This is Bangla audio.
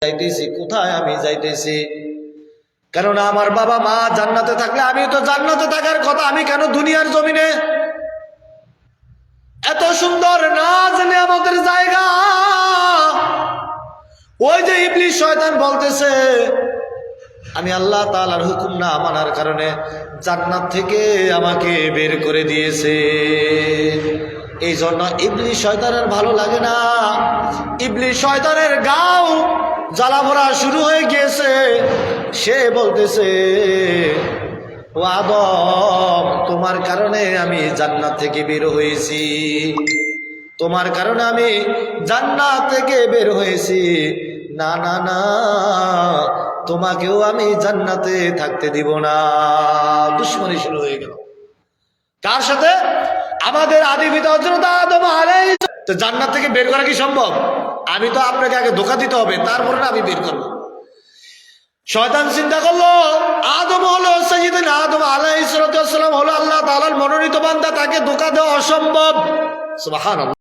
যাইতেছি, কোথায় আমি যাইতেছি? কেননা আমার বাবা মা জান্নাতে থাকলে আমি তো জান্নাতে থাকার কথা, আমি কেন দুনিয়ার জমিনে? এত সুন্দর নাজ নিয়ামতের জায়গা, ওই যে ইবলিস শয়তান বলতেছে আমি আল্লাহ তাআলার হুকুম না মানার কারণে জান্নাত থেকে আমাকে বের করে দিয়েছে। এই জন্য ইবলিস শয়তানের ভালো লাগে না। ইবলিস শয়তানের গাও জ্বালাপোড়া শুরু হয়ে গিয়েছে। সে বলতেছে ও আদম, তোমার কারণে আমি জান্নাত থেকে বের হয়েছি, তোমার কারণে আমি জান্নাত থেকে বের হয়েছি। না না না, তোমাকেও আমি জান্নাতে থাকতে দিব না। দুশ্মনী শুরু হয়ে গেল। কার সাথে? আমাদের আদি পিতা হযরত আদম আলাইহিস সালাম। তো জান্নাত থেকে বের করা কি সম্ভব? আমি তো আপনাকে আগে ধোঁকা দিতে হবে, তারপরে আমি বের করব। শয়তান চিন্তা করলো আদম হলো সাইয়্যিদুনা আদম আলাইহিস সালাম হলো আল্লাহ তাআলার মনোনীত বান্দা, তাকে ধোঁকা দেওয়া অসম্ভব। সুবহানাল্লাহ।